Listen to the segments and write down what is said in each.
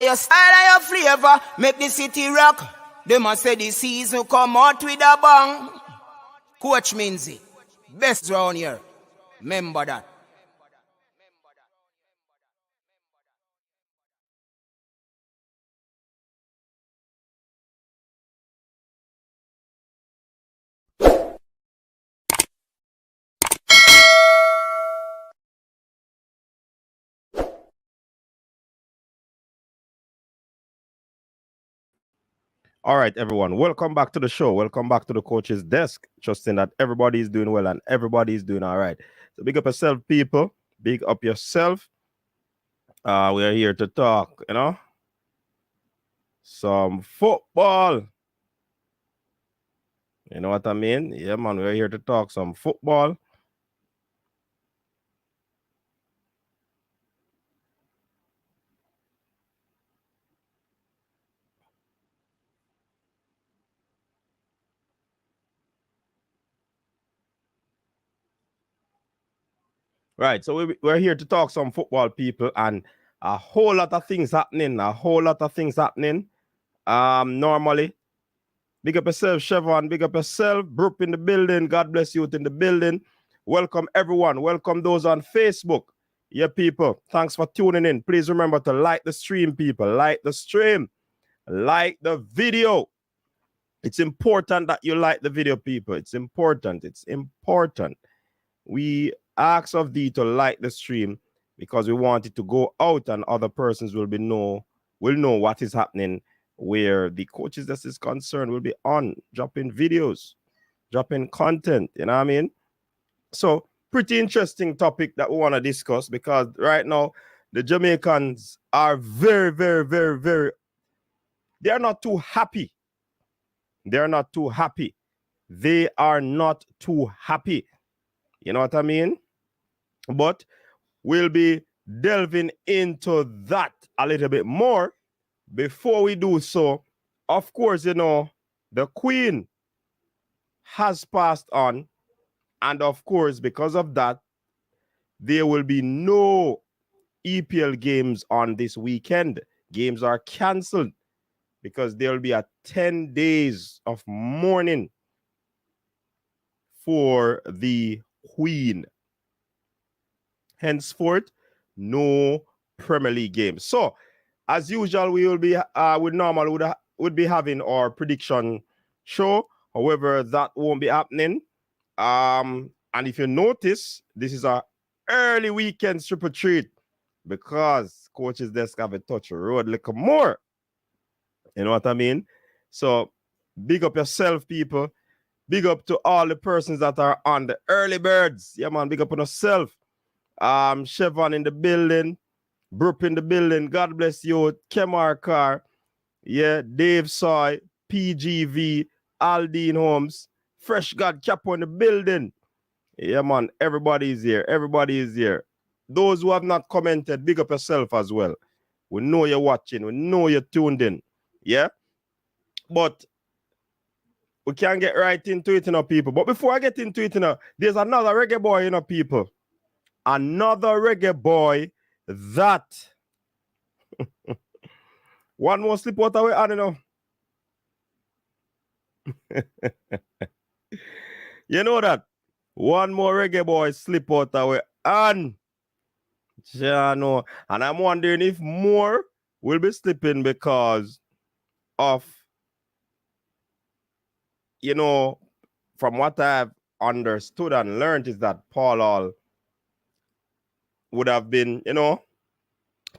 Your style and your flavor make the city rock. They must say the season come out with a bang. Coach Minzy, best round here. Remember that. All right, everyone. Welcome back to the show. Welcome back to the coach's desk. Trusting that everybody is doing well and everybody is doing all right. So big up yourself, people. Big up yourself. We are here to talk, some football. You know what I mean? Yeah, man. We're here to talk some football. Right. So we're here to talk some football, people, and a whole lot of things happening. Normally. Big up yourself, Chevron. Big up yourself. Brook in the building. God bless you in the building. Welcome, everyone. Welcome those on Facebook. Yeah, people. Thanks for tuning in. Please remember to like the stream, people. Like the stream. Like the video. It's important that you like the video, people. It's important. It's important. We ask of thee to like the stream because we want it to go out and other persons will know what is happening where the coaches that is concerned will be on dropping videos, dropping content, you know what I mean? So pretty interesting topic that we want to discuss because right now the Jamaicans are very, very, very, very, they're not too happy. They're not too happy. They are not too happy. You know what I mean? But we'll be delving into that a little bit more. Before we do so, of course, the Queen has passed on. And of course, because of that, there will be no EPL games on this weekend. Games are cancelled because there will be a 10 days of mourning for the Queen. Henceforth, no Premier League games. So, as usual, we will be would be having our prediction show. However, that won't be happening. And if you notice, this is our early weekend TripleTreat because coach's desk have a touch road a little more. You know what I mean? So big up yourself, people. Big up to all the persons that are on the early birds. Yeah, man, big up on yourself. Chevron in the building. Brook in the building. God bless you. Kemar Carr. Yeah, Dave Soy. PGV. Aldine Holmes. Fresh God Cap on the building. Yeah, man. Everybody is here. Everybody is here. Those who have not commented, big up yourself as well. We know you're watching. We know you're tuned in. Yeah? But we can get right into it, people. But before I get into it, there's another reggae boy, people. Another reggae boy that one more slip out away, I don't know. You know that? One more reggae boy slip out away. And yeah, no. And I'm wondering if more will be slipping because of, from what I've understood and learned is that Paul Hall would have been,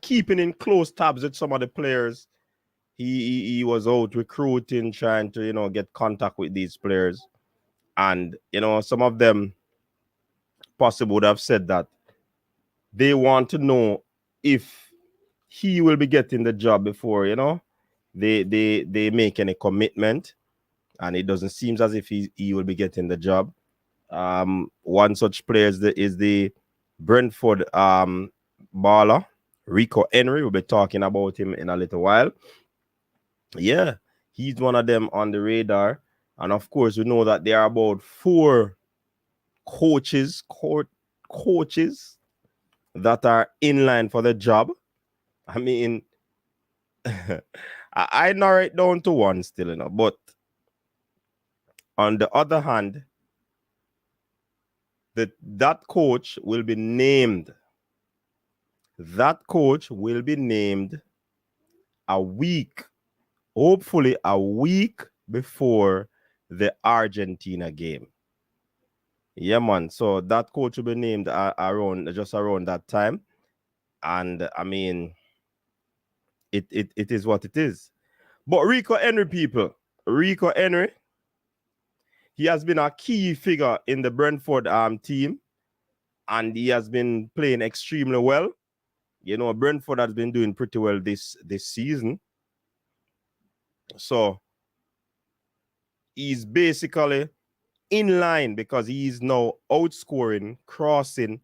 keeping in close tabs with some of the players. He was out recruiting, trying to, get contact with these players. And, some of them possibly would have said that they want to know if he will be getting the job before, they make any commitment. And it doesn't seem as if he will be getting the job. One such player is the Brentford baller, Rico Henry. We'll be talking about him in a little while. Yeah, he's one of them on the radar. And of course, we know that there are about 4 coaches that are in line for the job. I mean, I narrow it down to one still, you know. But on the other hand, that coach will be named. That coach will be named a week, hopefully a week before the Argentina game. Yeah, man. So that coach will be named around that time. And I mean, it is what it is. But Rico Henry, people, Rico Henry, he has been a key figure in the Brentford team, and he has been playing extremely well. You know, Brentford has been doing pretty well this season. So he's basically in line because he's now outscoring, crossing,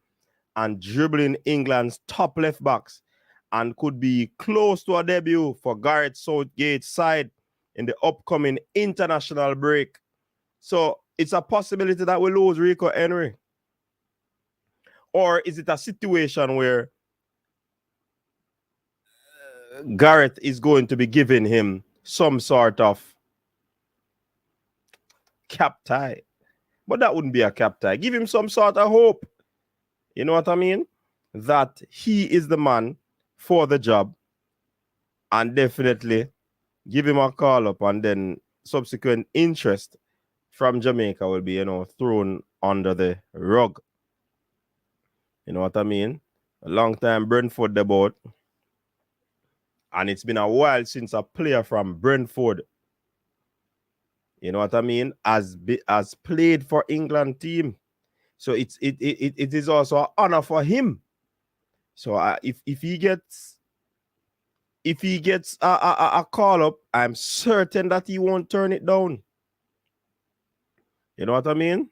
and dribbling England's top left backs, and could be close to a debut for Gareth Southgate's side in the upcoming international break. So it's a possibility that we lose Rico Henry. Or is it a situation where Gareth is going to be giving him some sort of cap tie? But that wouldn't be a cap tie. Give him some sort of hope. You know what I mean? That he is the man for the job, and definitely give him a call up, and then subsequent interest from Jamaica will be, you know, thrown under the rug. You know what I mean? A long time Brentford debut, and it's been a while since a player from Brentford, you know what I mean, has played for England team. So it is also an honor for him. So if he gets a call up, I'm certain that he won't turn it down. You know what I mean?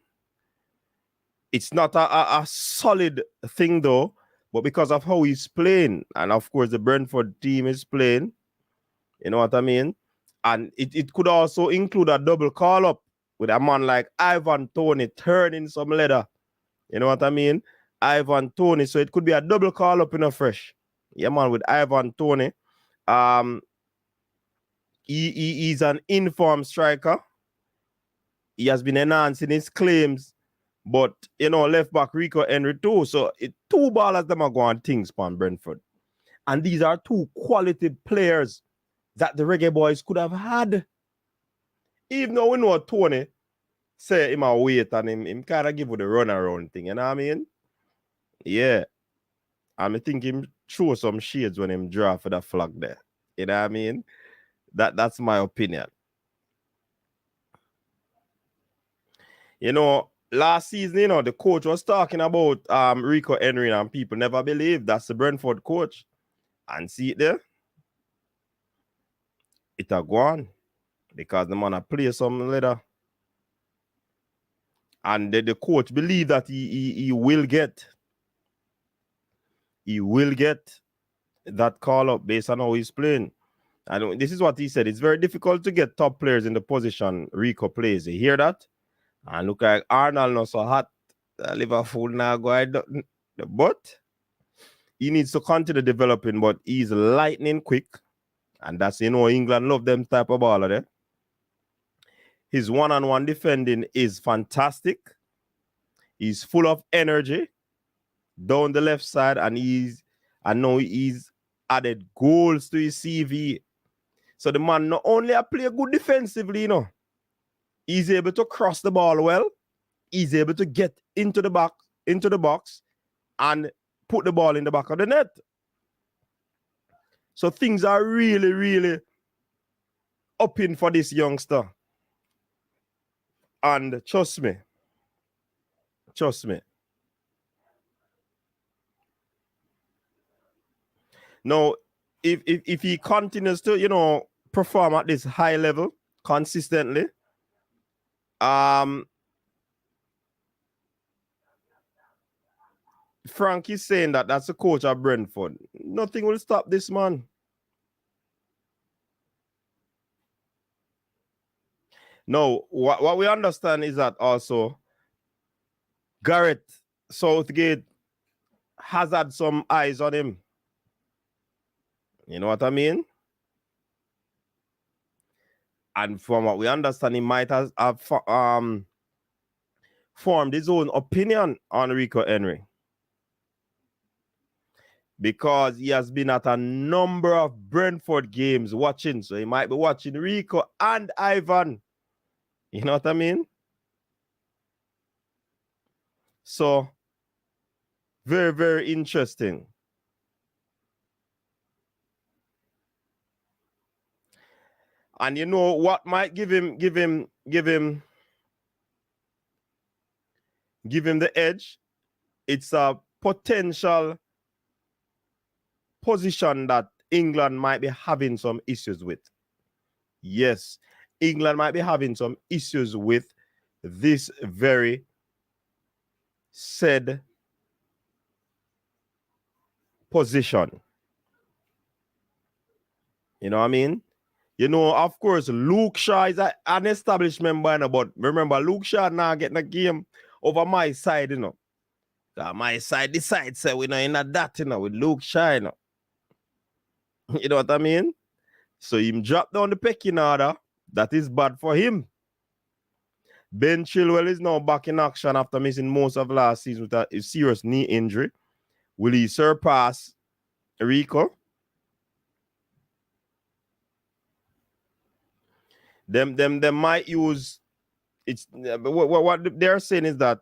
It's not a solid thing though, but because of how he's playing, and of course the Brentford team is playing, you know what I mean? And it could also include a double call up with a man like Ivan Toney turning some leather. You know what I mean? Ivan Toney. So it could be a double call up in a fresh. Yeah, man, with Ivan Toney. He's an informed striker. He has been enhancing his claims. But, you know, left back Rico Henry too. So two ballers them are going things on Brentford. And these are two quality players that the Reggae Boyz could have had. Even though we know Tony say him a wait and him kind of give you the run around thing, you know what I mean? Yeah. And I think him throw some shades when him draw for the flag there. You know what I mean? That's my opinion. You know, last season, you know, the coach was talking about Rico Henry, and people never believed that's the Brentford coach. And see it there? It a go on. Because the man a play some later. And the coach believe that he will get that call up based on how he's playing. And this is what he said. It's very difficult to get top players in the position Rico plays. You hear that? And look like Arnold not so hot. Liverpool now go but he needs to continue developing, but he's lightning quick. And that's, you know, England love them type of baller there. His one-on-one defending is fantastic. He's full of energy down the left side, and I know he's added goals to his CV. So the man not only play good defensively, you know, he's able to cross the ball well. He's able to get into the box, and put the ball in the back of the net. So things are really, really up in for this youngster. And trust me. Now, if he continues to, you know, perform at this high level consistently, Frank is saying that that's the coach of Brentford. Nothing will stop this man. No, what we understand is that also Gareth Southgate has had some eyes on him. You know what I mean? And from what we understand, he might have formed his own opinion on Rico Henry. Because he has been at a number of Brentford games watching. So he might be watching Rico and Ivan. You know what I mean? So, very, very interesting. And you know what might give him the edge? It's a potential position that England might be having some issues with. Yes, England might be having some issues with this very said position. You know what I mean? You know, of course, Luke Shaw is an established member, but remember, Luke Shaw now getting a game over my side, you know. My side decides, say, we know in that, you know, with Luke Shaw, you know. You know what I mean? So him drop down the pecking order. That is bad for him. Ben Chilwell is now back in action after missing most of last season with a serious knee injury. Will he surpass Rico? Them might use it's what they're saying is that,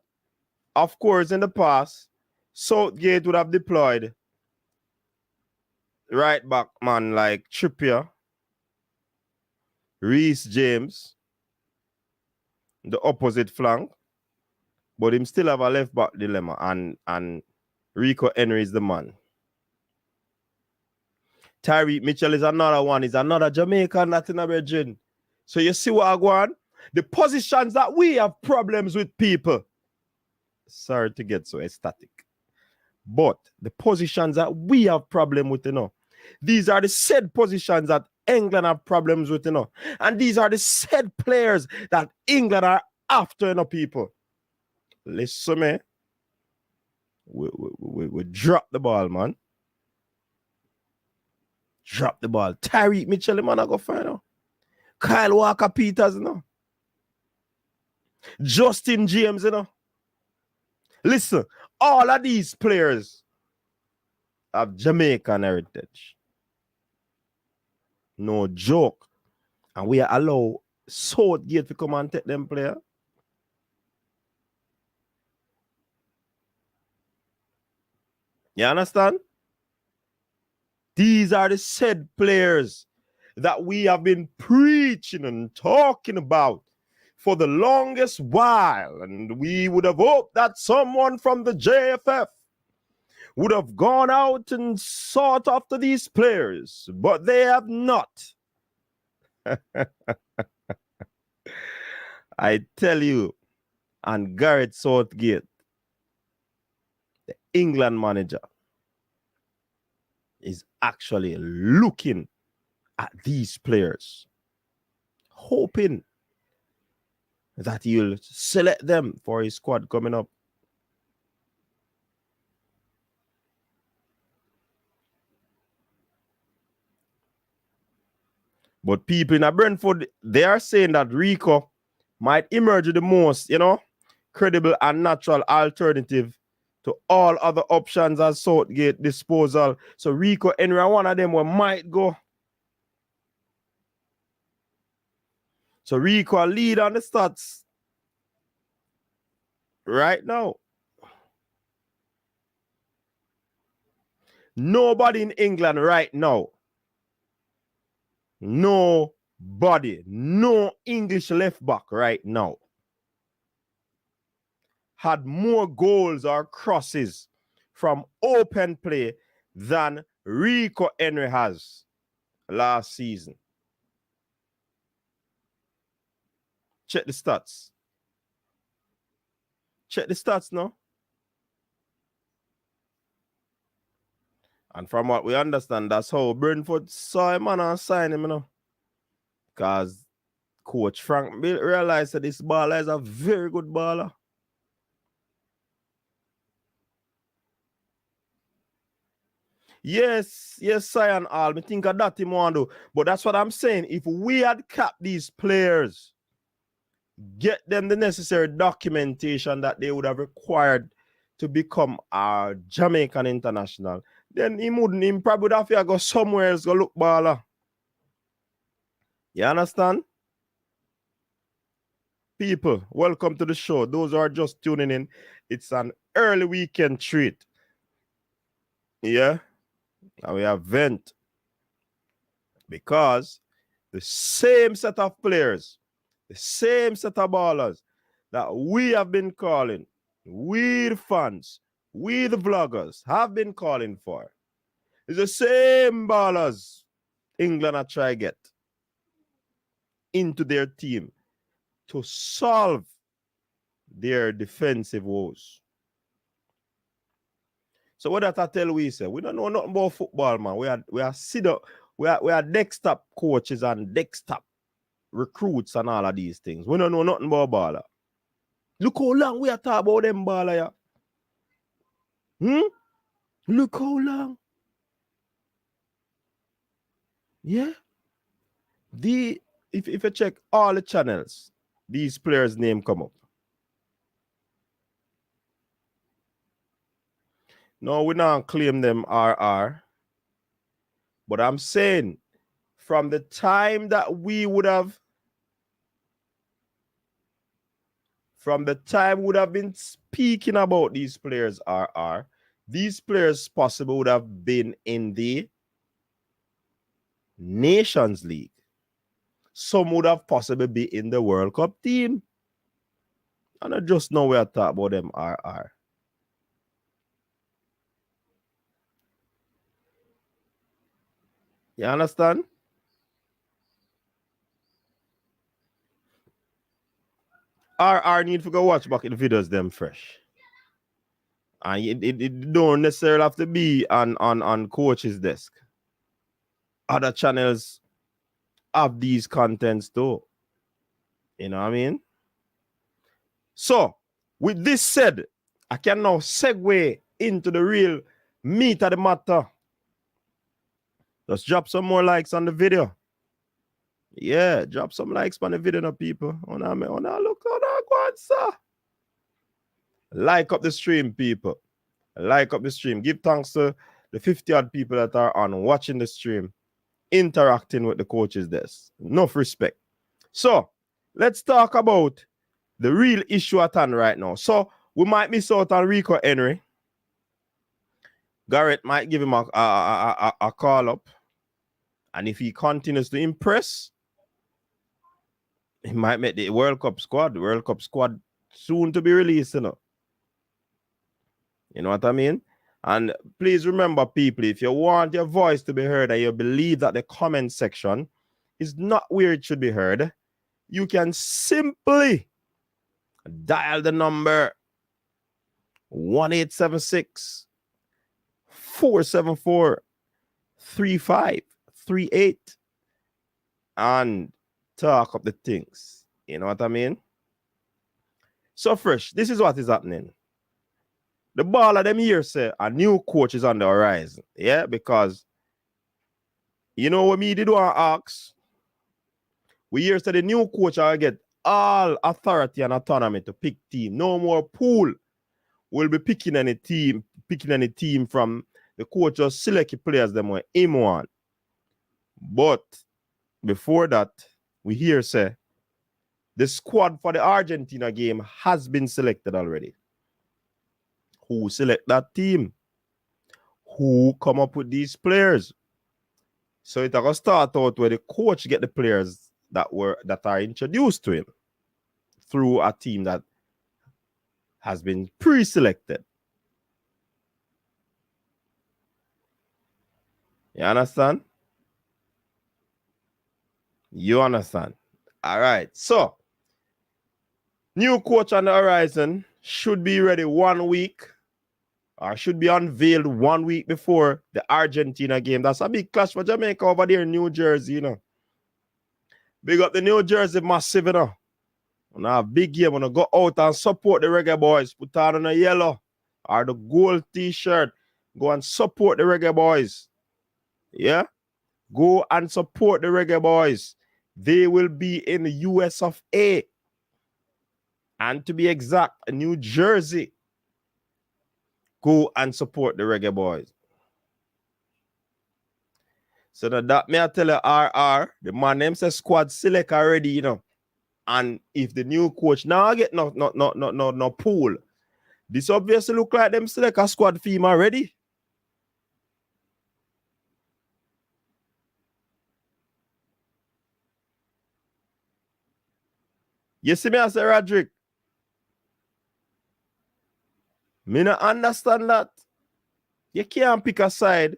of course, in the past, Southgate would have deployed right back man like Trippier, Reece James, the opposite flank, but him still have a left back dilemma, and Rico Henry is the man. Tyreek Mitchell is another one. He's another Jamaican Latin American. So you see what I go on? The positions that we have problems with people. Sorry to get so ecstatic. But the positions that we have problem with, you know, these are the said positions that England have problems with, you know. And these are the said players that England are after, you know, people. Listen, man. We drop the ball, man. Drop the ball. Tyreek Mitchell, man, I go find out. Kyle Walker-Peters, you know. Justin James, you know. Listen, all of these players have Jamaican heritage. No joke. And we allow Southgate to come and take them player. You understand? These are the said players that we have been preaching and talking about for the longest while. And we would have hoped that someone from the JFF would have gone out and sought after these players, but they have not. I tell you, and Gareth Southgate, the England manager, is actually looking at these players, hoping that he'll select them for his squad coming up. But people in Brentford, they are saying that Rico might emerge the most, you know, credible and natural alternative to all other options as Southgate disposal. So Rico Henry, one of them we might go. So Rico lead on the stats right now. Nobody in England right now. Nobody. No English left back right now had more goals or crosses from open play than Rico Henry has last season. Check the stats. Check the stats now. And from what we understand, that's how Brentford saw him and signed him, you know. Because Coach Frank realized that this baller is a very good baller. Yes, Cyan all. Me think of that him want to do. But that's what I'm saying. If we had capped these players, get them the necessary documentation that they would have required to become a Jamaican international, then him probably would have to go somewhere else go look baller. You understand? People, welcome to the show. Those who are just tuning in, it's an early weekend treat. Yeah? And we have vent. Because the same set of players, the same set of ballers that we have been calling, we the fans, we the vloggers have been calling for, is the same ballers England are trying to get into their team to solve their defensive woes. So what that I tell we say, we don't know nothing about football, man. We are desktop coaches and desktop recruits and all of these things. We don't know nothing about baller. Look how long we are talking about them baller, yeah. Look how long. Yeah. If you check all the channels, these players' name come up. No, we don't claim them RR. But I'm saying from the time that we would have been speaking about these players RR, these players possibly would have been in the Nations League. Some would have possibly been in the World Cup team. And I just know we are talking about them RR. You understand? RR need to go watch back in the videos them fresh. And it don't necessarily have to be on coach's desk. Other channels have these contents too. You know what I mean? So, with this said, I can now segue into the real meat of the matter. Just drop some more likes on the video. Yeah, drop some likes on the video now, people. Look on that go on, sir. Like up the stream, people. Like up the stream. Give thanks to the 50-odd people that are on watching the stream, interacting with the coaches desk. Enough respect. So, let's talk about the real issue at hand right now. So, we might miss out on Rico Henry. Garrett might give him a call up. And if he continues to impress, he might make the World Cup squad. The World Cup squad soon to be released, you know. You know what I mean? And please remember, people, if you want your voice to be heard and you believe that the comment section is not where it should be heard, you can simply dial the number 1876 474 3538 and talk up the things. You know what I mean? So fresh, this is what is happening. The ball of them here say a new coach is on the horizon. Yeah, because you know what me did want to ask? We hear say the new coach will get all authority and autonomy to pick team. No more pool will be picking any team from the coach just select players them when him want. But before that, we hear say the squad for the Argentina game has been selected already. Who select that team? Who come up with these players? So it's going to start out where the coach get the players that are introduced to him through a team that has been pre-selected. You understand? You understand? All right. So, new coach on the horizon should be ready 1 week or should be unveiled 1 week before the Argentina game. That's a big clash for Jamaica over there in New Jersey, you know. Big up the New Jersey massive, you know. On a big game, want to go out and support the Reggae Boyz. Put on a yellow or the gold t-shirt Go and support the Reggae Boyz. Yeah? Go and support the Reggae Boyz. They will be in the US of A. And to be exact, New Jersey. Go and support the Reggae Boyz. So that may I tell you, RR, the man name says squad select already, you know. And if the new coach now get no pool, this obviously look like them select a squad team already. You see me as a Roderick? Me not understand that. You can't pick a side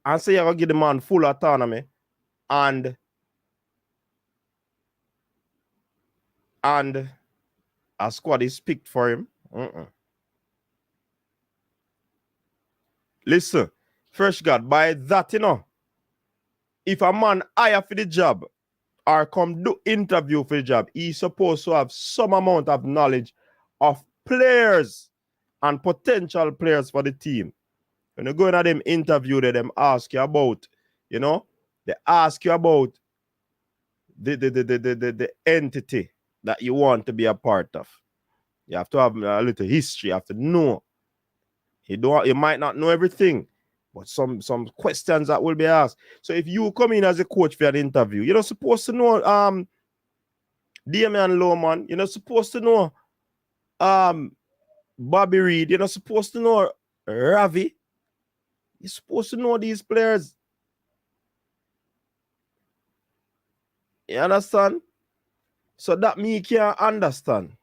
and say you're going to give the man full autonomy and a squad is picked for him. Listen, first God, by that, you know, if a man hire for the job or come do interview for the job, he's supposed to have some amount of knowledge of players and potential players for the team. When you go into them interview, they them ask you about, you know, they ask you about the entity that you want to be a part of. You have to have a little history. You have to know. You might not know everything, but some questions that will be asked. So if you come in as a coach for an interview, you're not supposed to know Damian Lowman. You're not supposed to know Bobby Reed. You're not supposed to know Ravi. You're supposed to know these players. You understand? So that me can't understand.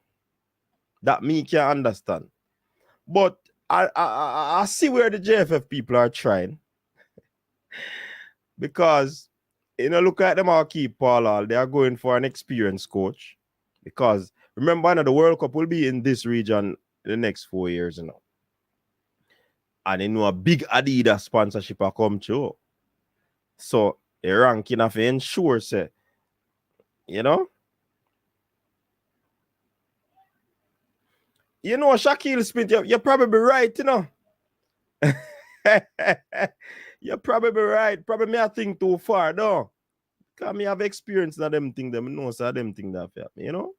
That me can't understand. But I see where the JFF people are trying. Because, you know, look at them all keep Paul. They are going for an experienced coach. Because remember, the World Cup will be in this region in the next 4 years, you know. And you know a big Adidas sponsorship will come through. So the ranking have to ensure, say, you know. You know, Shaquille Smith, you're probably right, you know. You're probably right. Probably me I think too far, though. Because me have experience in them thing, them know so them thing that happen, you know.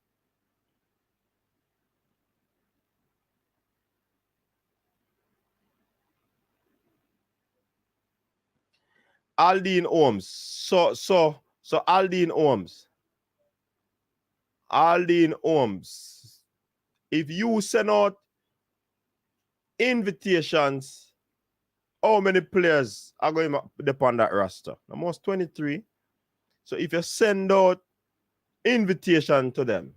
Aldine Holmes. So Aldine Holmes. Aldine Holmes. If you send out invitations, how many players are going to depend on that roster? Almost 23. So if you send out invitation to them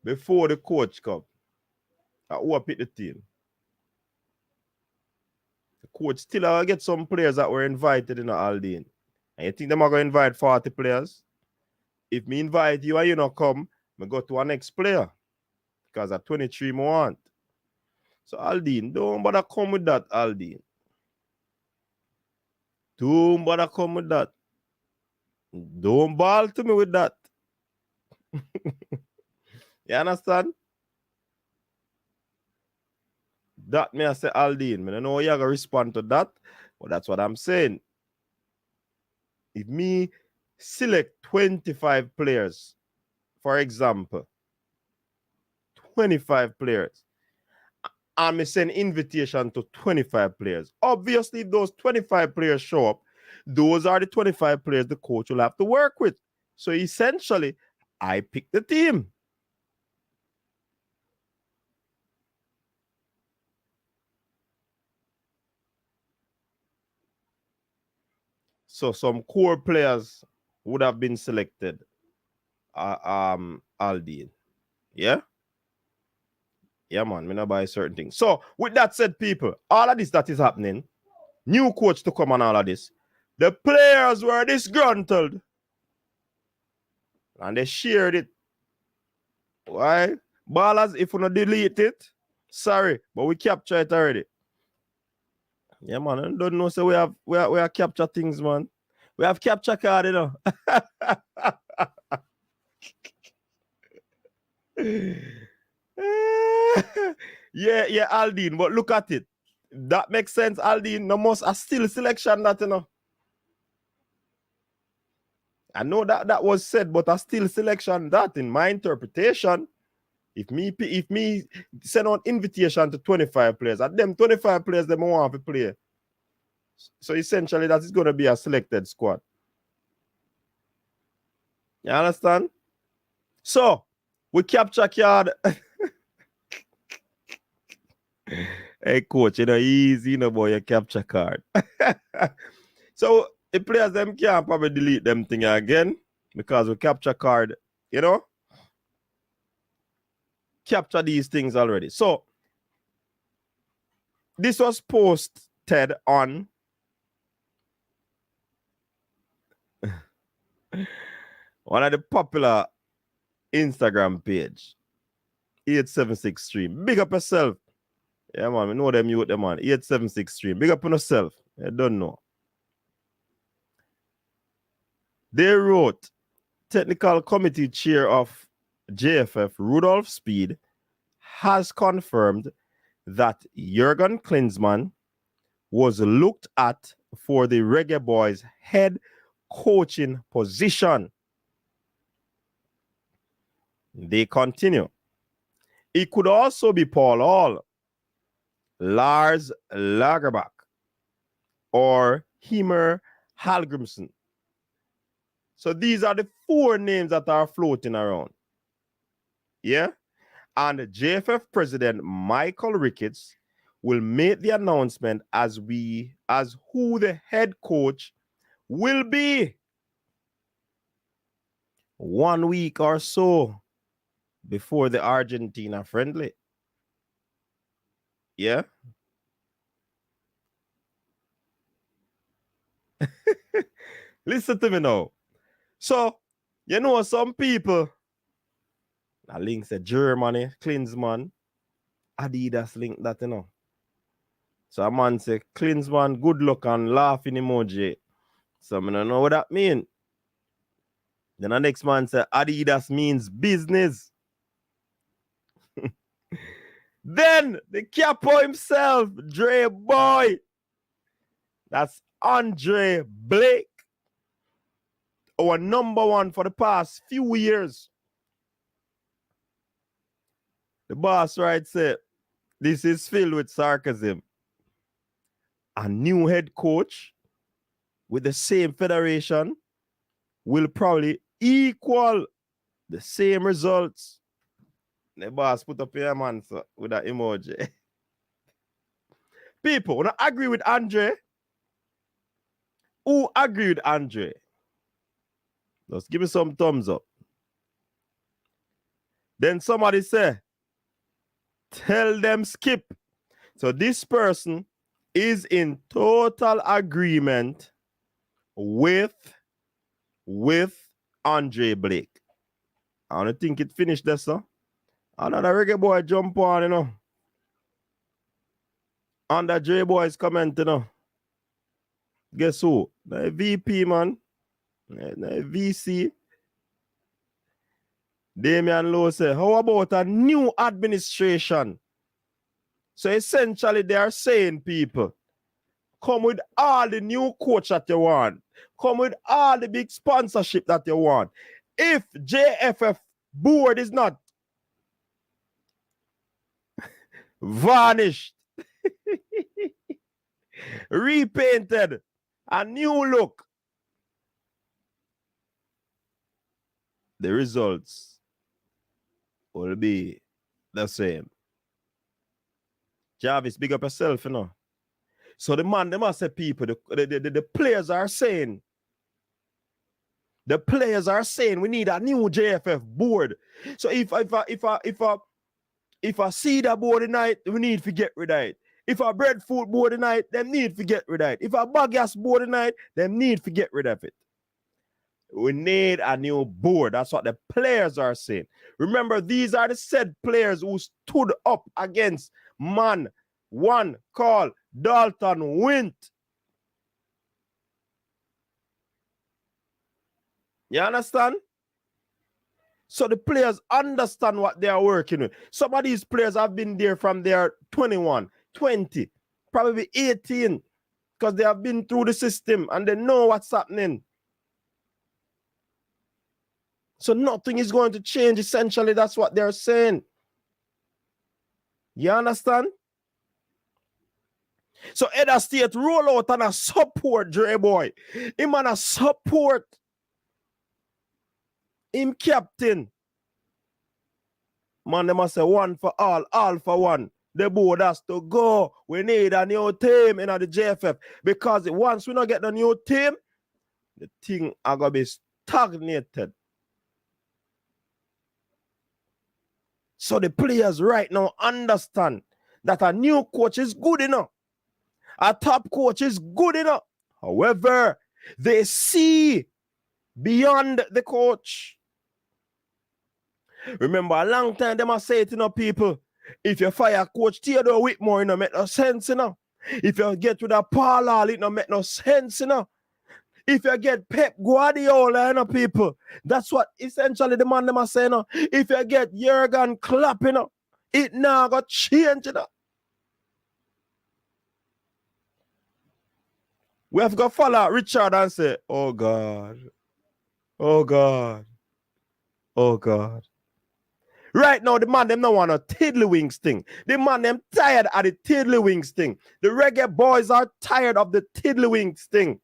before the coach comes, who will pick the team? The coach still get some players that were invited in the Aldine. And you think them are going to invite 40 players? If me invite you and you not come, I go to our next player. Because at 23 more want. So Aldine, don't bother come with that, Aldine. Don't bother come with that. Don't ball to me with that. You understand? That me I say Aldine. I don't know how you're going to respond to that, but that's what I'm saying. If me select 25 players, for example, 25 players, and me send invitation to 25 players. Obviously, if those 25 players show up, those are the 25 players the coach will have to work with. So essentially, I pick the team. So some core players would have been selected. Aldine. Yeah? Yeah, man. Me not buy certain things. So with that said, people, all of this that is happening, new coach to come and all of this, the players were disgruntled. And they shared it. Why? Ballers, if we not delete it, sorry, but we capture it already. Yeah, man. I don't know. So we have capture things, man. We have capture card, you know. Yeah, Aldine, but look at it. That makes sense, Aldine. No most a still selection that, you know. I know that was said, but a still selection that, in my interpretation. If me send out invitation to 25 players, at them 25 players them want to play. So essentially that is going to be a selected squad. You understand? So we capture card. Hey coach, you know, easy, you know, boy, you capture card. So the players them can't probably delete them thing again because we capture card, you know, capture these things already. So this was posted on one of the popular Instagram page, 876 stream. Big up yourself. Yeah, man, we know them youth, them man. 876 stream. Big up on yourself. I don't know. They wrote, technical committee chair of JFF, Rudolph Speed, has confirmed that Jurgen Klinsmann was looked at for the Reggae Boyz head coaching position. They continue. It could also be Paul Hall, Lars Lagerbach, or Himer Hallgrimsson. So these are the 4 names that are floating around. Yeah? And JFF President Michael Ricketts will make the announcement as who the head coach will be 1 week or so before the Argentina friendly. Yeah? Listen to me now. So, you know, some people, a link said Germany, Klinsmann, Adidas link that, you know. So a man say, Klinsmann, good luck and laughing emoji. So I don't know what that mean. Then the next man say, Adidas means business. Then the capo himself, Dre Boy. That's Andre Blake. Our #1 for the past few years. The boss right said, this is filled with sarcasm. A new head coach with the same federation will probably equal the same results. The boss put up your man with that emoji. People, when I agree with Andre, who agree with Andre? Just give me some thumbs up. Then somebody say, tell them skip. So this person is in total agreement with Andre Blake. I don't think it finished there, sir. Another Reggae Boy jump on, you know. Under J Boy's comment, you know. Guess who? The VP, man. The VC. Damian Lowe said, how about a new administration? So essentially, they are saying, people, come with all the new coach that you want. Come with all the big sponsorship that you want. If JFF board is not varnished, repainted, a new look, the results will be the same. Jarvis, big up yourself, you know. So the man, they must say people, the players are saying, we need a new JFF board. So if I see that board tonight, we need to get rid of it. If a breadfruit board tonight, them need to get rid of it. If a bagasse board tonight, them need to get rid of it. We need a new board. That's what the players are saying. Remember, these are the said players who stood up against man one called Dalton Wint. You understand? So the players understand what they are working with. Some of these players have been there from their 21, 20, probably 18, because they have been through the system and they know what's happening. So nothing is going to change. Essentially, that's what they're saying. You understand? So Edda State roll out and a support Dre Boy. Him and a support him captain. Man, they must say one for all for one. The board has to go. We need a new team in the JFF. Because once we don't get the new team, the thing are going to be stagnated. So the players right now understand that a new coach is good enough. A top coach is good enough. However, they see beyond the coach. Remember, a long time they must say it, people. If you fire Coach Theodore Whitmore, it don't make no sense, If you get with a Paul, it don't make no sense, If you get Pep Guardiola, people, that's what essentially the man them are saying. If you get Jurgen Klopp, it now got change, We have got to follow Richard and say, oh God, oh God, oh God. Right now, the man them don't want a tiddlywinks thing. The man them tired of the tiddlywinks thing. The Reggae Boyz are tired of the tiddlywinks thing.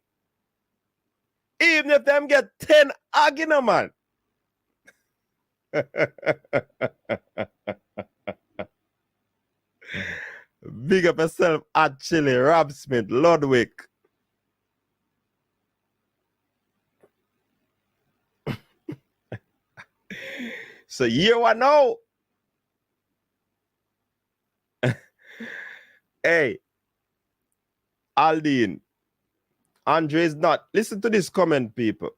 Even if them get 10 arguing, man. Big up yourself, actually, Rob Smith, Ludwig. So you want know? Hey, Aldine, Andre is not, listen to this comment, people.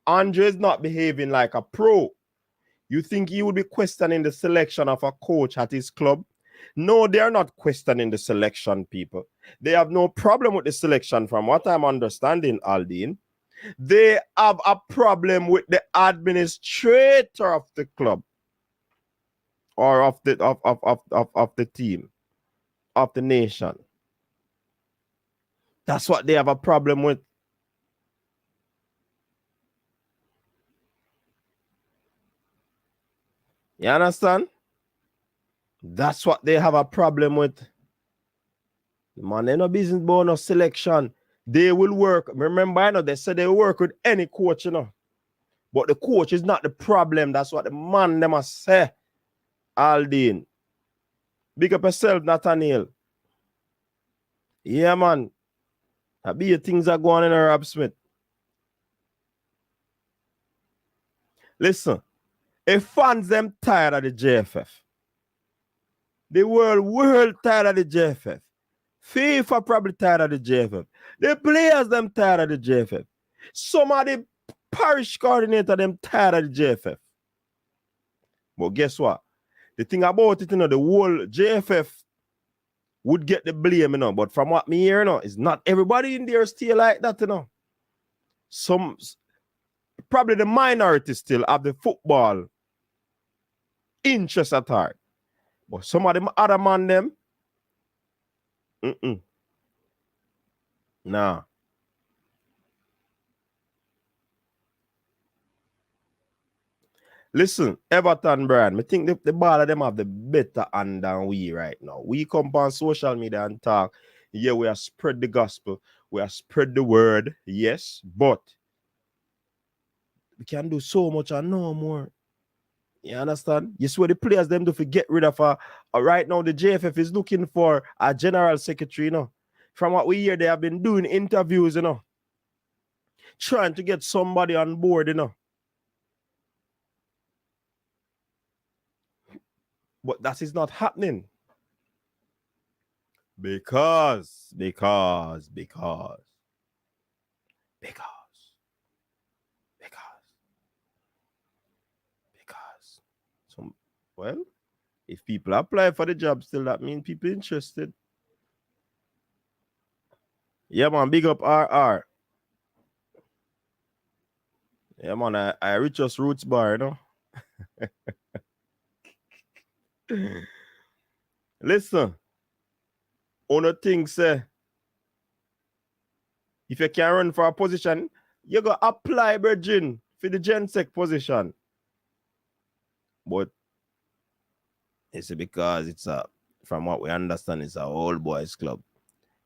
Andre is not behaving like a pro. You think he would be questioning the selection of a coach at his club? No, they're not questioning the selection, people. They have no problem with the selection from what I'm understanding, Aldine. They have a problem with the administrator of the club or of the team, of the nation. That's what they have a problem with. You understand? That's what they have a problem with. Man, they no business about no selection. They will work. Remember, they said they work with any coach, But the coach is not the problem. That's what the man them must say. Aldine. Big up yourself, Nathaniel. Yeah, man. I be things are going on in Rob Smith. Listen, if fans them tired of the JFF, the world tired of the JFF. FIFA probably tired of the JFF. The players them tired of the JFF. Some of the parish coordinator them tired of the JFF. But guess what? The thing about it, the whole JFF would get the blame, But from what me hear, it's not everybody in there still like that, Some, probably the minority still have the football interest at heart. But some of them other man them, nah. Listen, Everton brand, I think the ball of them have the better hand than we right now. We come on social media and talk. Yeah, we are spread the gospel. We are spread the word. Yes, but we can do so much and no more. You understand? You see what the players them do to get rid of right now the JFF is looking for a general secretary, From what we hear, they have been doing interviews, Trying to get somebody on board, But that is not happening. Because some, well, if people apply for the job still, that means people interested. Yeah, man, big up RR. Yeah, man, I reach us roots bar, Listen, one thing say, if you can run for a position, you go apply, Virgin, for the Gensec position. But it's because it's from what we understand, it's a old boys club.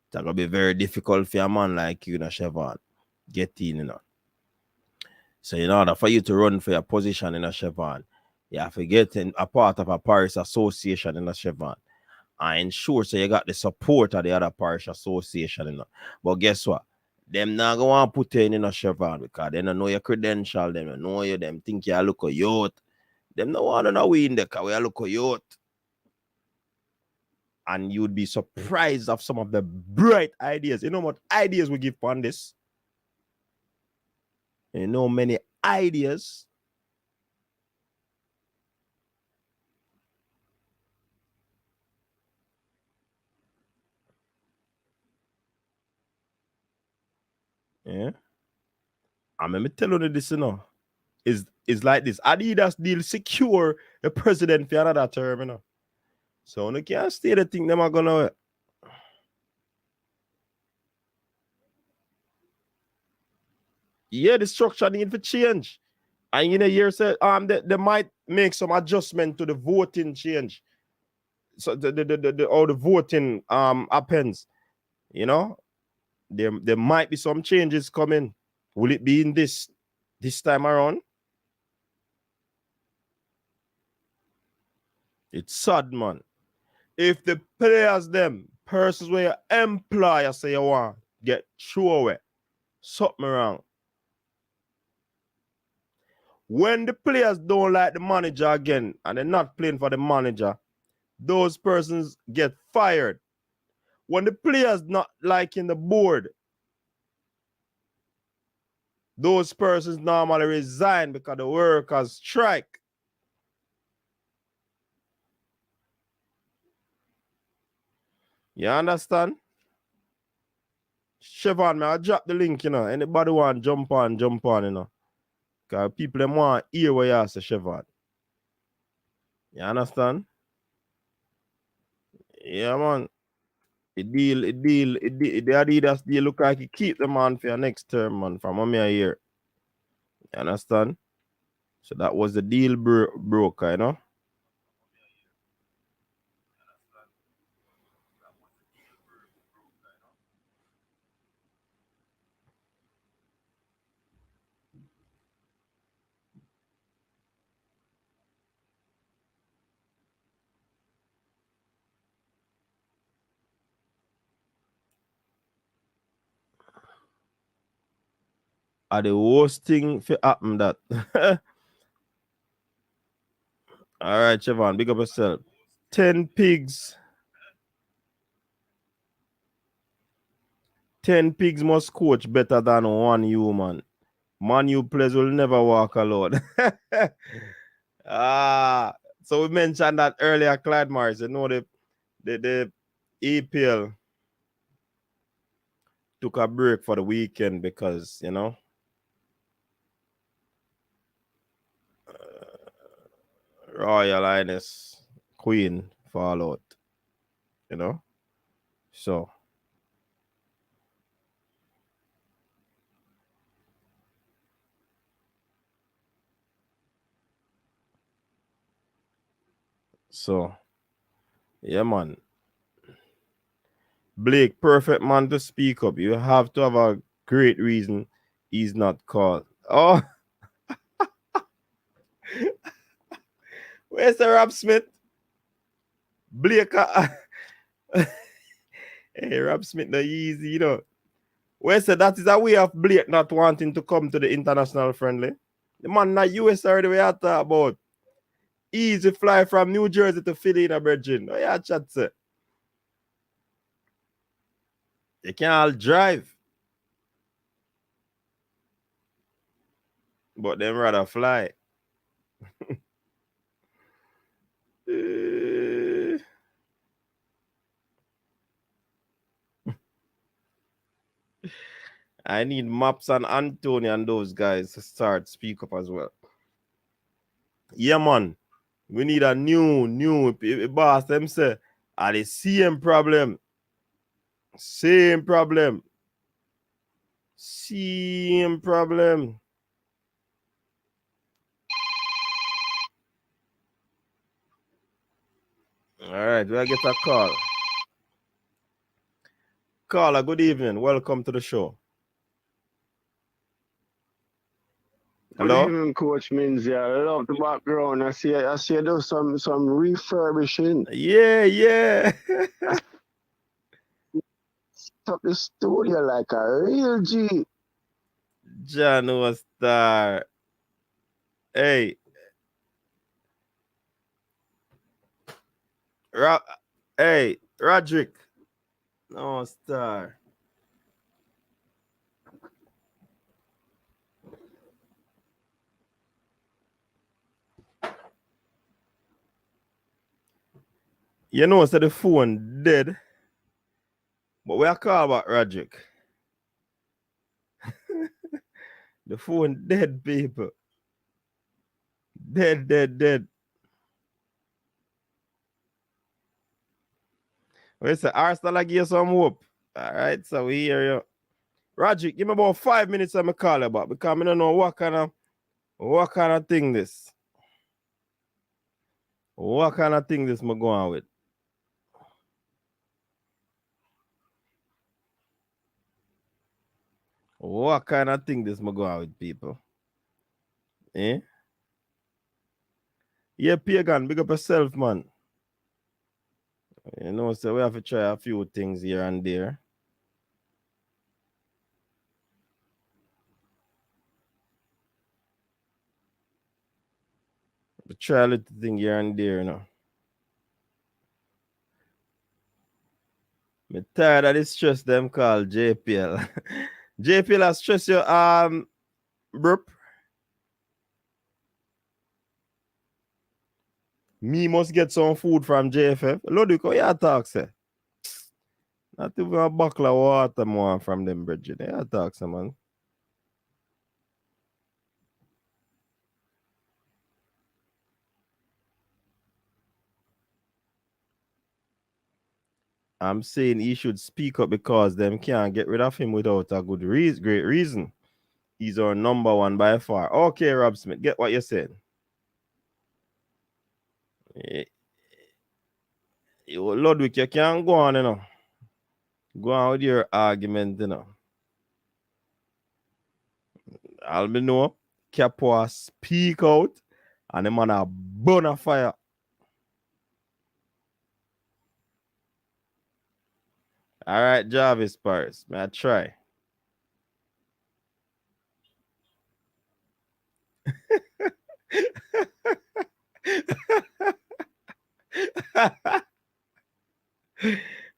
It's gonna be very difficult for a man like you, Chevron, get in, So in order for you to run for your position in a Chevron, you have to get in a part of a parish association in a Chevron. And ensure so you got the support of the other parish association, But guess what? Them not gonna put you in a Chevron because they don't know your credential, they don't know you, them think you look a youth. Them no want to know we in there because we look a youth. And you'd be surprised of some of the bright ideas. You know what ideas we give on this? You know many ideas. Yeah. I'm going to tell you this, Is like this. Adidas deal secure the president for another term, So you can't stay the thing them are gonna. Yeah, the structure need to change. And in a year said they might make some adjustment to the voting change. So the voting happens, There might be some changes coming. Will it be in this time around? It's sad, man. If the players persons where your employer say you want, get thrown away, something wrong. When the players don't like the manager again and they're not playing for the manager, those persons get fired. When the players not liking the board, those persons normally resign because the workers strike. You understand? Chevron, I'll drop the link, Anybody want jump on, Because people them want to hear what you say, Chevron. You understand? Yeah, man. The Adidas deal look like it keep the man for your next term, man, from what I hear. You understand? So that was the deal broker, Are the worst thing for happen that. All right, Chevron, big up yourself. 10 pigs. 10 pigs must coach better than one human. Man, you players will never walk alone. So we mentioned that earlier, Clyde Morris. The EPL took a break for the weekend because, Royal Highness Queen fall out, So yeah, man. Blake, perfect man to speak up. You have to have a great reason he's not called. Oh, where's the Rob Smith? Blake, hey, Rob Smith, no easy, Where's that is a way of Blake not wanting to come to the international friendly. The man not US already we are talking about. Easy fly from New Jersey to Philly in a Virgin. Oh, yeah, chat, sir. They can't all drive. But them rather fly. I need Maps and Anthony and those guys to start speak up as well. Yeah, man. We need a new boss. Them say, are the same problem. Same problem. Same problem. All right, we'll get a call. Caller, good evening. Welcome to the show. Hello? Good evening, Coach Minzy. I love the background. I see you do some refurbishing. Yeah. Up the studio like a real G. John was star. Hey. Hey, Roderick. No star. You know, so the phone dead. But we are call about Roderick. The phone dead, people. Dead. We say Arsenal give you some hope. All right, so we hear you. Roderick, give me about 5 minutes and me call you back because I don't know what kind of thing this. What kind of thing this me going with? What kind of thing this me going with, people? Eh? Yeah, Pagan, big up yourself, man. You know, so we have to try a few things here and there. We try a little thing here and there, you know. I'm tired of this stress them called JPL. JPL has stress you, Brup. Me must get some food from JFF. Lodico, you talk, say. Not even a buckle of water more from them, Bridget. You talk, say, man. I'm saying he should speak up because them can't get rid of him without a good great reason. He's our number one by far. Okay, Rob Smith, get what you're saying. Ludwig, you can't go on, you know. Go on with your argument, you know. I'll be know. Capua speak out and the man a burn a fire. All right, Jarvis Paris. May I try?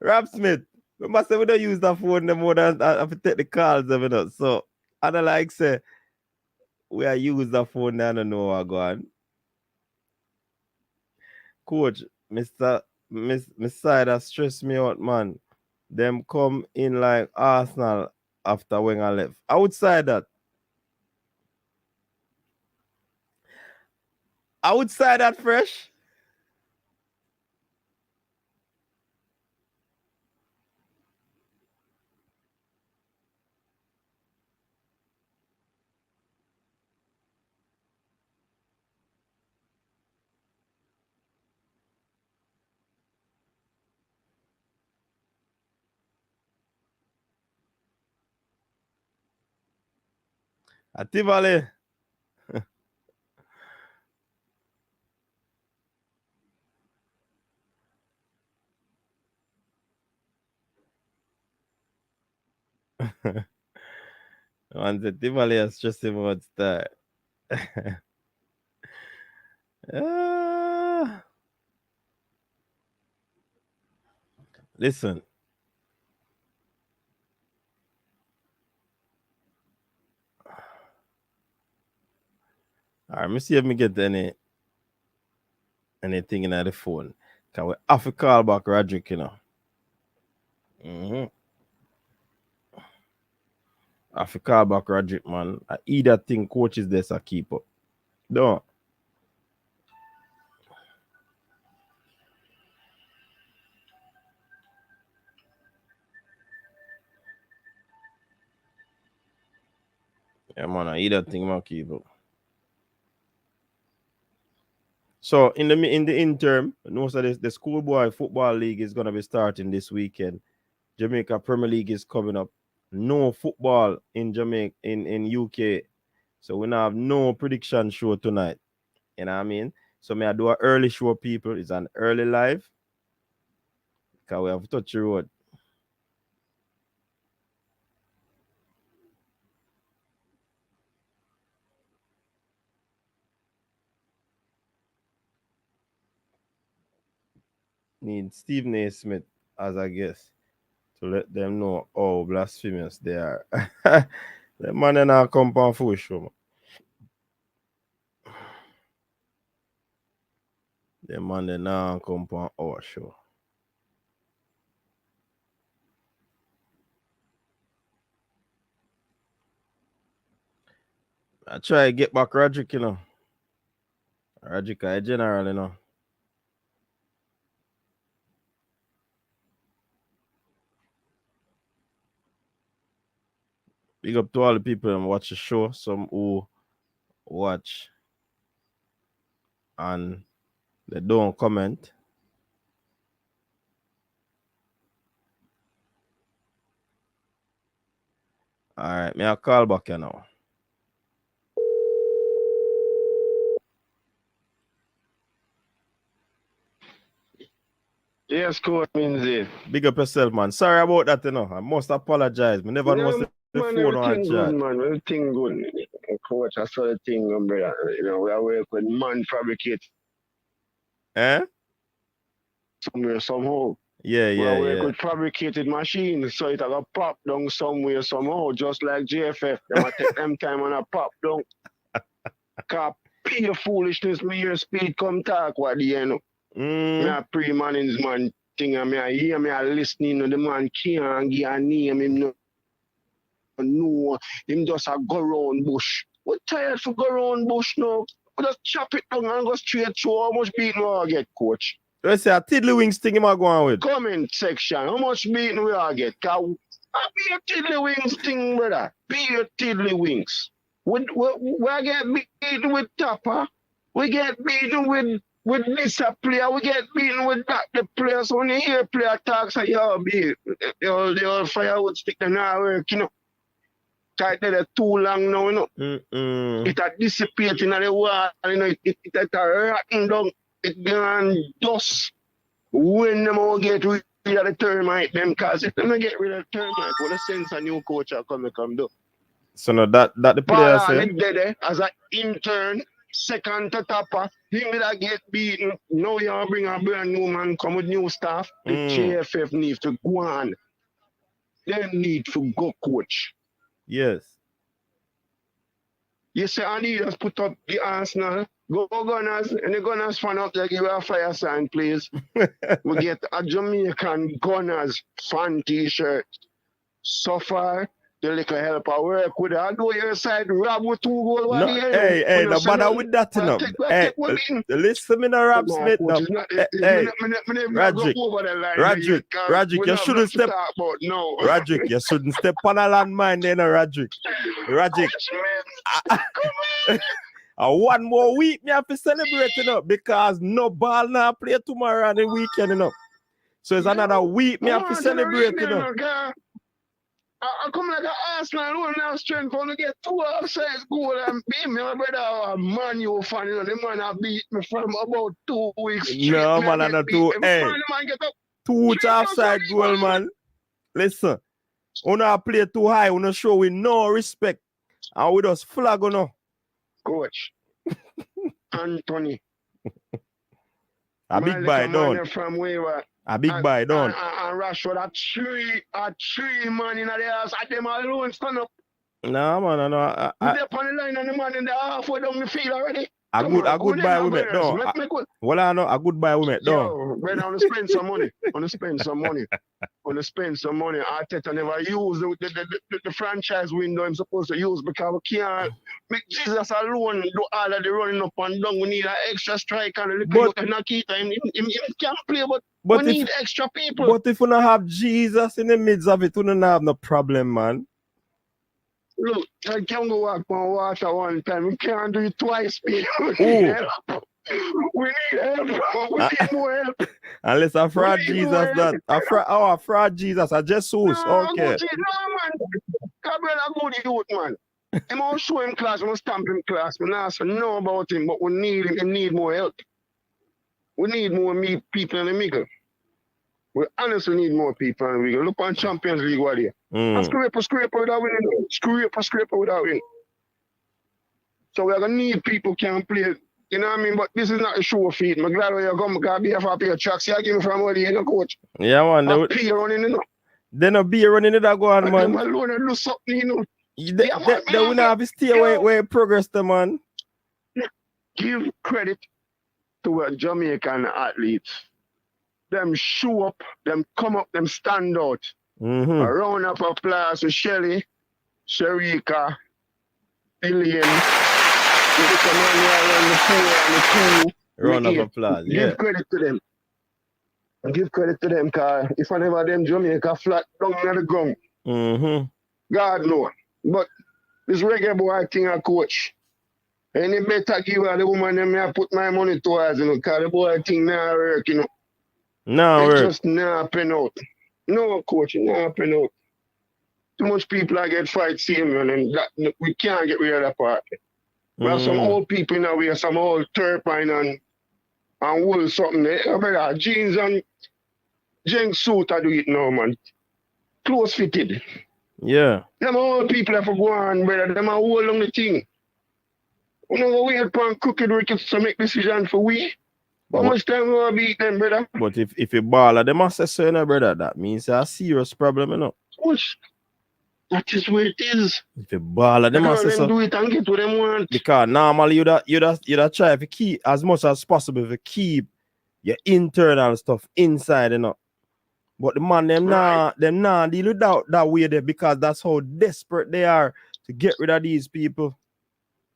Rob Smith, we must say we don't use the phone no more than I have to take the calls of it. So I don't like say we are use the phone and I don't know what go on. Coach, Miss side that stress me out, man. Them come in like Arsenal after when I left. Outside that fresh. Ativale. Once Ativale has stressed him out start. Listen. All right, let me see if me get anything in the phone. Can we have to call back Roderick, you know? Have to call back Roderick, man. I either think coaches this a keep up. Don't. Yeah, man, I eat that thing, man, keep up. So in the interim, most of the schoolboy football league is gonna be starting this weekend. Jamaica Premier League is coming up. No football in Jamaica in UK. So we now have no prediction show tonight. You know what I mean? So may I do an early show, people. It's an early live. Because we have to touch the road. Need Steve Naismith as a guest to let them know how blasphemous they are. The man in our compound full show, man. The man in our compound our show. I try to get back Roderick, you know. Roderick, I general, you know. Big up to all the people who watch the show. Some who watch and they don't comment. All right, may I call back you now. Yes, Coach Minzy. Big up yourself, man. Sorry about that, you know. I must apologize. I never know the Man, phone on everything charge. good, man. Everything good. Coach, I saw the thing, brother. You know, we are working with man fabricate somewhere, somehow. Yeah. We are working with fabricated machines, so it has a pop down somewhere, somehow, just like JFF. They might take them time and a pop down. Cause pure foolishness, me hear speed come talk what the end. Me a pre-manage man thing, and me a hear, me a listening to the man can't give a name, him no know, him just a go round bush. We tired to go round bush now. We just chop it down and go straight through. How much beating we all get, coach? Let's say a tiddlywinks thing him a go on with. Comment section, how much beating we all get? Cause I be a tiddlywinks thing, brother. Be a tiddlywinks. We get beaten with Tapper. We get beaten with this player. We get beaten with that the players. When you hear player talk, say, yo, be the old firewood stick and not work, you know. Cause it's too long now, you know. It a dissipate in the water, you know, it a rotten down, it gone dust. When them all get rid of the termite, them cause if them don't get rid of the termite, what a sense a new coach will come do. So now that the player say dead as an intern, second to Tapper, he will get beaten. Now you bring a brand new man, come with new staff. The JFF needs to go on. They need to go coach. yes. You say I need us put up the Arsenal, go Gunners, and the Gunners fan up there, give a fire sign, please. We get a Jamaican Gunners fan t-shirt. So far, the little help I work with. I go your side, Rob with 2 goals. No, hey, no bother with that, you know. Hey, listen me now, Rob Smith. No. Hey, Radrick, you shouldn't step. Radrick, you shouldn't step on a landmine then, Radrick. One more week, me have to celebrate, you know, because no ball now play tomorrow and the weekend, you know. So it's another week, me have to celebrate, you know. I come like an Arsenal, one now strength for to get 2 offside goal and beat me. My brother, a Man U fan, you know, the man have beat me from about 2 weeks straight. No, man, I not 2. Hey, 2 offside goal, man. Listen, we not play too high, we not show with no respect. And we just flag, you know. Coach, Anthony. A big buy down. From where a big buy down. And Rashford, a three man in the house. At them alone stand up. No, man, no. They're on the line and the man in the half way down the field already. A good buy we make down. Well, I know a good buy we make down. When I want to spend some money. Arteta never use the franchise window I'm supposed to use because we can't make Jesus alone do all of the running up and down. We need an extra striker and a little Nakita. He can't play, but we need extra people. But if we don't have Jesus in the midst of it, we don't have no problem, man. Look, I can go walk on water one time. We can't do it twice, baby. We Ooh. need help. We need help. We need more help. Unless a fraud need Jesus more that. A fraud Jesus, a Jesus. No, Okay. no, man. God, brother, good youth, man. I'm going to show him class, I'm going to stamp him class. I'm not know about him, but we need him. He need more help. We need more people in the middle. We honestly need more people in the middle. Look on Champions League, what here. Scraper without winning. Scraper without winning. So we're going to need people can play. You know what I mean? But this is not a show feed. I'm glad when you come, because BFF your tracks. You give me from where you coach. Yeah, man. They running, you know. They no be running it that go on, man. Them alone and do something, you know. They will not have to stay where progress the man. Give credit to a Jamaican athletes. Them show up, them come up, them stand out. A round of applause to Shelly, Sharika, Ilian. Round of applause, yeah. Give credit to them. Give credit to them, because if I never them Jamaica flat down on the ground. God knows. But this Reggae Boy thing I coach. Any better give her the woman them I put my money towards, you know, because the boy thing now work, you know. No, it's just not pen out. No coach, not pen out. Too much people I get fight same, and that we can't get rid of that part. We have some old people now, we have some old turpine and wool something there. Jeans and Jenks suit I do it now, man. Close fitted. Yeah. Them old people have to go on, brother. Them are hold on the thing. We don't go wait upon crooked wickets to make decision for we. How much time we want to beat them, brother? But if you ball at them assessor, you know, brother, that means a serious problem, you know. Which, that is where it is. If you ball at them assessor, do it and get what them want. Because normally you'd try to keep as much as possible to keep your internal stuff inside, you know. But the man, them nah deal with that way there, because that's how desperate they are to get rid of these people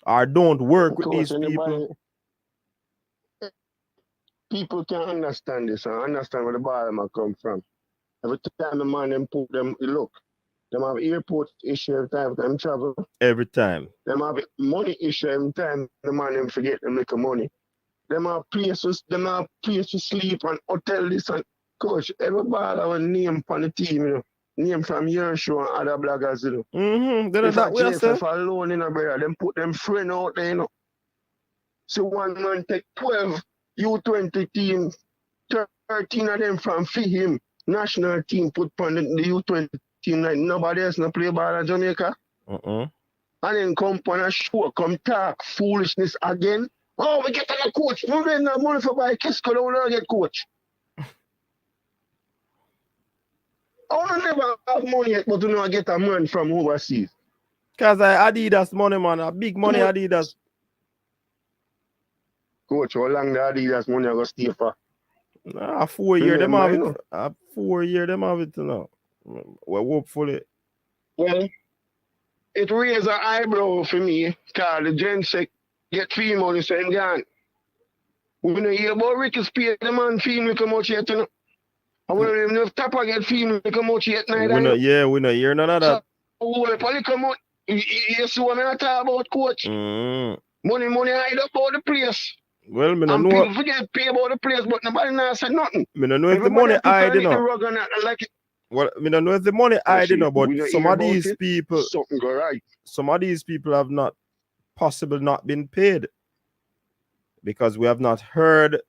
or don't work with these people. People can understand this and understand where the bottom come from. Every time the man them put them, look, them have airport issue every time them travel. Every time. Them have money issue every time the man them forget them make money. Them have places to sleep and hotel this and coach. Everybody have a name on the team, you know. Name from your show and other bloggers, you know. Then if that way, JFF alone, you know, brother, them put them friend out there, you know. So one man take 12 U20 team, 13 of them from him. National team put on the U20 team like nobody else no play ball in Jamaica. And then come on a show, come talk foolishness again. Oh, we get a coach. We don't have money for buy Kisco, we don't get coach. I never have money yet, but we don't get a man from overseas. Because Adidas money, man, a big money Adidas. Coach, how long the Adidas money go stay for? 4 years, them have it. 4 years, them have it now. Well, hopefully. Well, it raised an eyebrow for me, because the gents get fee money, so I'm gone. We don't hear about Ricky Spears, the man fee me come out yet, you know. And we don't even know if Tapper get fee me come out yet neither. We don't hear none of that. So, if I come out, you see what I talk about, coach? Money hide up all the place. Well, me don't know. People forget pay about the place, but nobody now said nothing. Me don't know if the money hide, you know. Like it. Well, me don't know if the money hide, you know, but some of these people, something go right. Some of these people have not been paid, because we have not heard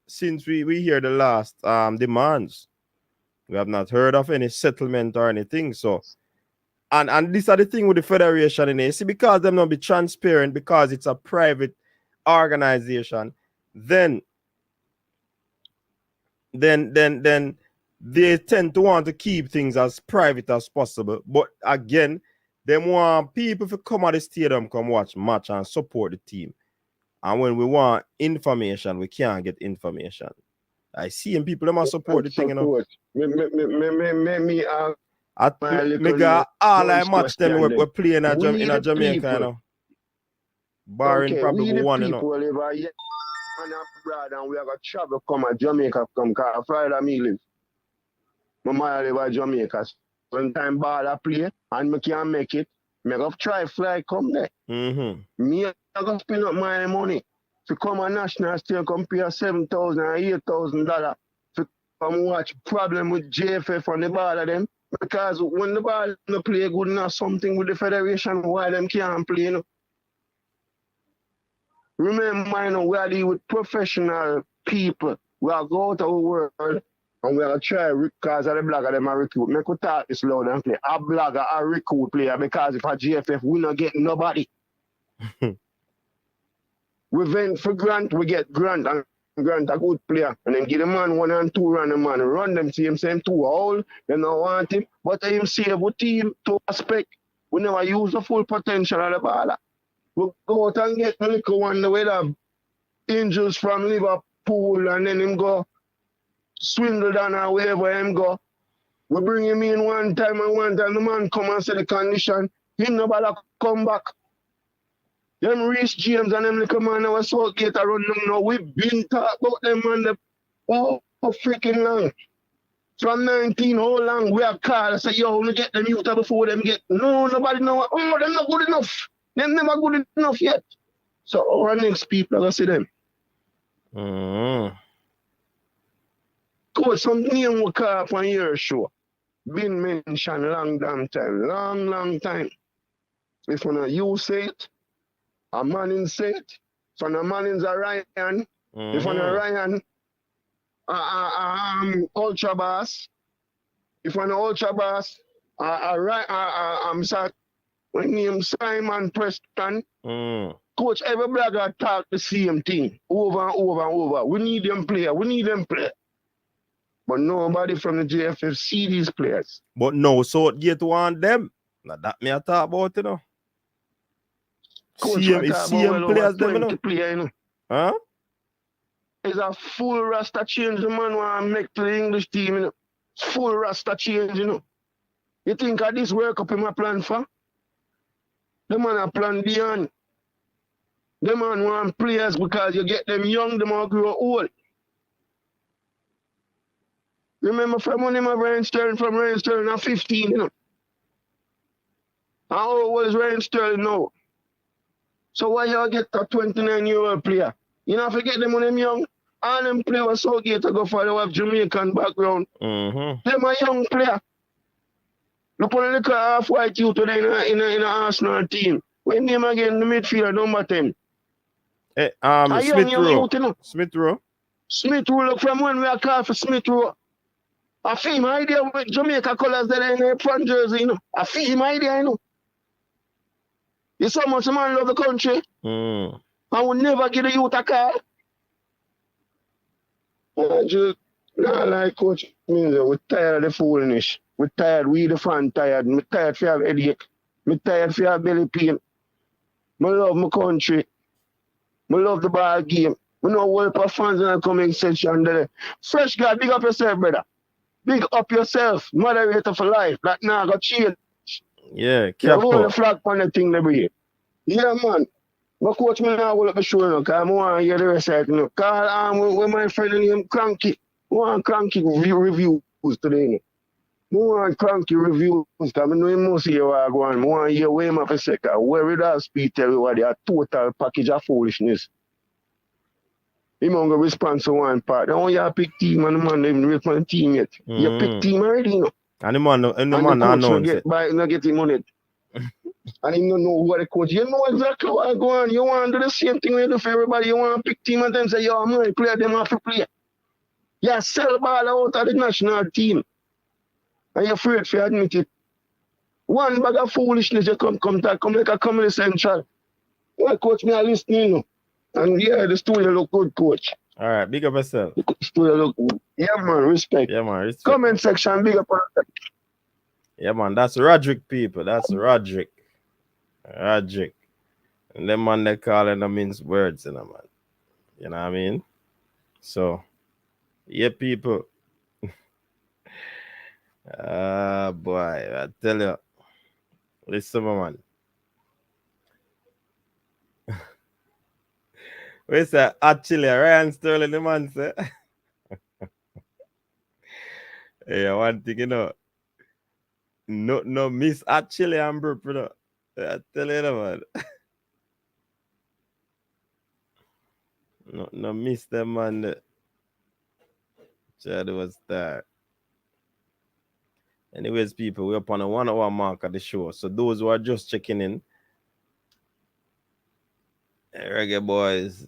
since we hear the last demands. We have not heard of any settlement or anything. So, and this are the thing with the federation, in see, because them not be transparent, because it's a private organization, then they tend to want to keep things as private as possible. But again, they want people to come at the stadium, come watch match and support the team. And when we want information, we can't get information. I see and people must support the thing, you know. Me got all I match them we're playing in Jamaica, you know. Barring probably one, you know. And abroad, and we have a travel come at Jamaica come, because Friday me live. My mother live at Jamaica. Sometimes ball I play and me can't make it. Me go try fly come there. Me I go spend up my money to come a national stage come pay $7,000 or $8,000 to come watch problem with JFF on the ball of them. Because when the ball no play good enough something with the federation, why them can't play, you know? Remember, you know, we are dealing with professional people. We are go out of the world and we are try because of the blogger them are recruit. Make we talk this loud and play. A blogger, a recruit player because if a JFF we not get nobody. We vent for Grant, we get Grant and Grant a good player. And then give the man 1 and 2 run the man. Run them same 2 all. They don't want him. But him save a team to aspect. We never use the full potential of the baller. We go out and get the little one the way the angels from Liverpool and then him go swindle down or wherever him go. We bring him in one time and the man come and say the condition. Him nobody come back. Them Reese James and them little man our Southgate around them now. We've been talking about them man for freaking long. From 19, how long we have called and say, yo, we get them youth before them get. No, nobody know. Oh, they're not good enough. They're never good enough yet. So our next people are going to see them. Coach, some name we call up on your show. Been mentioned long damn time. Long time. If you say it, a man in say it. So a man in a Ryan. If on a Ryan, Ultra Bass. If on Ultra Bass, I'm sorry, when name Simon Preston. Coach, every blogger talk the same thing over and over. We need them player. But nobody from the JFF see these players. But no, so get one them. Now that me I talk about, you know. Coach, CM players them, you know. Player, you know. Huh? It's a full rasta change the man want to make to the English team, you know. Full rasta change, you know. You think of this World Cup in my plan for? The man a plan beyond. The man want players because you get them young, them all grow old. Remember from when him a Ryan Sterling from Ryan Sterling at 15, you know. How old is Ryan Sterling now? So why you get a 29-year-old player? You know, forget them when them young. All them players Southgate to go for they have Jamaican background. Them a young player. Look on the little half-white youth today in the Arsenal team. When name again the midfielder number 10. Hey, Smith Rowe. You know? Smith Rowe. Smith Rowe, look from when we are called for Smith Rowe. I feel him idea with Jamaica colours that in the front jersey, you know. I feel him idea, you know. You so much man love the country. I will never give the youth a call. I just not like Coach Minzer. We're tired of the foolishness. We're tired, we the fan tired. I'm tired for have headache. I'm tired for have belly pain. I love my country. I love the ball game. We know what for fans in the comment section there. Fresh guy, big up yourself, brother. Big up yourself. Moderator for life. That now got change. Yeah, you hold the flag on the thing there. Yeah, man. My coach me now will up the show now, because I want to hear the rest of it. You know. Call with my friend named Cranky. I want Cranky reviews today. You know. I want Cranky reviews, because I know you must hear what I go on. I want to hear way more for a second. Where it all speak to everybody, a total package of foolishness. Him going to respond to one part. Don't you pick team and the man even rate my team yet. You pick team already, you know. And the man not get him on it. And he don't know what the coach. You know exactly what I go on. You want to do the same thing you do for everybody. You want to pick team and then say, yo, I'm going to play them off to play. You sell ball out of the national team. And you're afraid to admit it. One bag of foolishness you come like a Comedy Central. Well, coach, me are listening, you know. And yeah, the studio look good, coach. All right, big up yourself. The studio look good. Yeah, man, respect. Yeah, man, respect. Comment section, big up yourself. Yeah, man, that's Roderick, people. That's Roderick. Roderick. And them man, they calling them means words, you know, man. You know what I mean? So, yeah, people. Boy, I tell you. Listen, man. Where's that? Actually, Ryan Sterling, the man, say. Hey, one thing, you know. No, miss actually, I'm broke, you know. I tell you, man. No miss them, man. Chad was there. Anyways, people, we're up on a 1 hour mark at the show. So those who are just checking in, Reggae Boyz,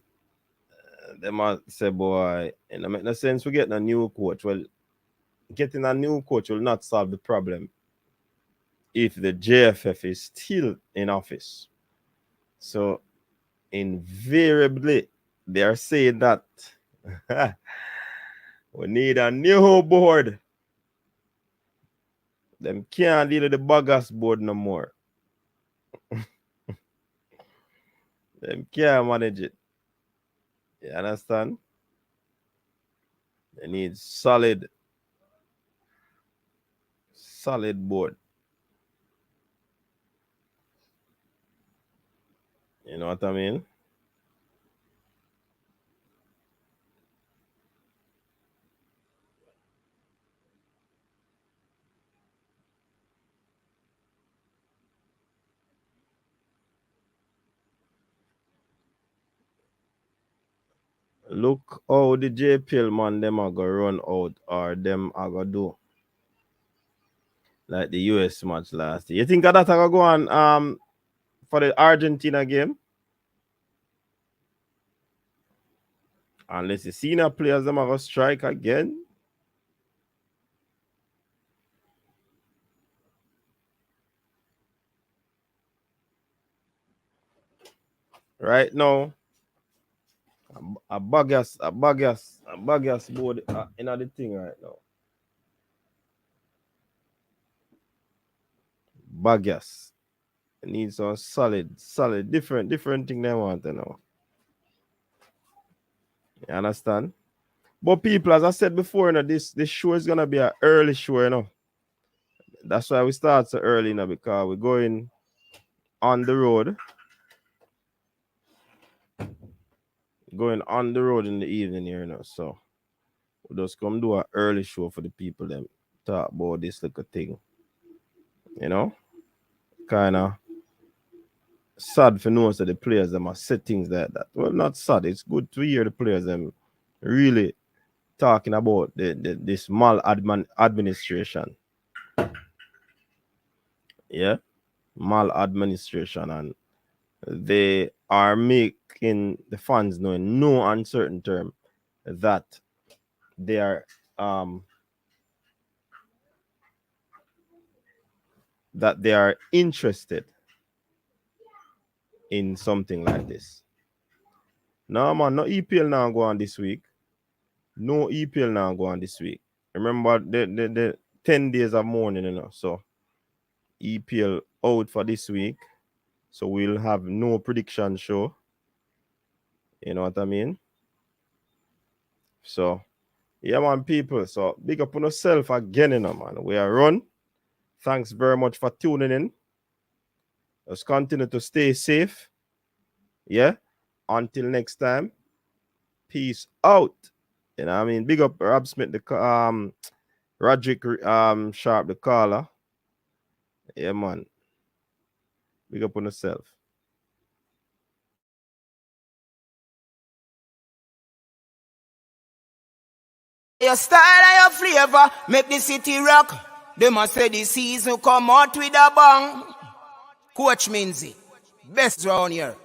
they might say, boy, it make no sense we getting a new coach. Well, getting a new coach will not solve the problem if the JFF is still in office. So invariably, they are saying that we need a new board. Them can't deal with the Bagas board no more. Them can't manage it. You understand? They need solid board. You know what I mean? Look how the JPL man them are gonna run out or them are gonna do. Like the US match last year. You think that are gonna go on for the Argentina game? Unless the senior players them are gonna strike again. Right now, a bagas board in the thing right now. Bagas. It needs some solid, different thing they want to know. You understand? But people, as I said before, you know, this show is gonna be an early show, you know. That's why we start so early, you know, because we're going on the road. Going on the road in the evening here, you know. So we just come do an early show for the people them talk about this little thing. You know? Kinda sad for knowing that the players them are set things like that. Well, not sad. It's good to hear the players them really talking about this maladministration. Yeah, maladministration, and they are making the fans know in no uncertain term that they are interested in something like this. No, man, no EPL now go on this week. No EPL now go on this week. Remember the 10 days of mourning, you know. So EPL out for this week. So we'll have no prediction show. You know what I mean? So yeah, man, people. So big up on yourself again, you know, man. We are run. Thanks very much for tuning in. Let's continue to stay safe. Yeah. Until next time. Peace out. You know what I mean? Big up Rob Smith, the Roderick Sharp, the caller. Yeah, man. Big up on yourself. Your style and your flavor make the city rock. They must say the season come out with a bang. Coach Minzy, best round here.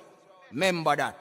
Remember that.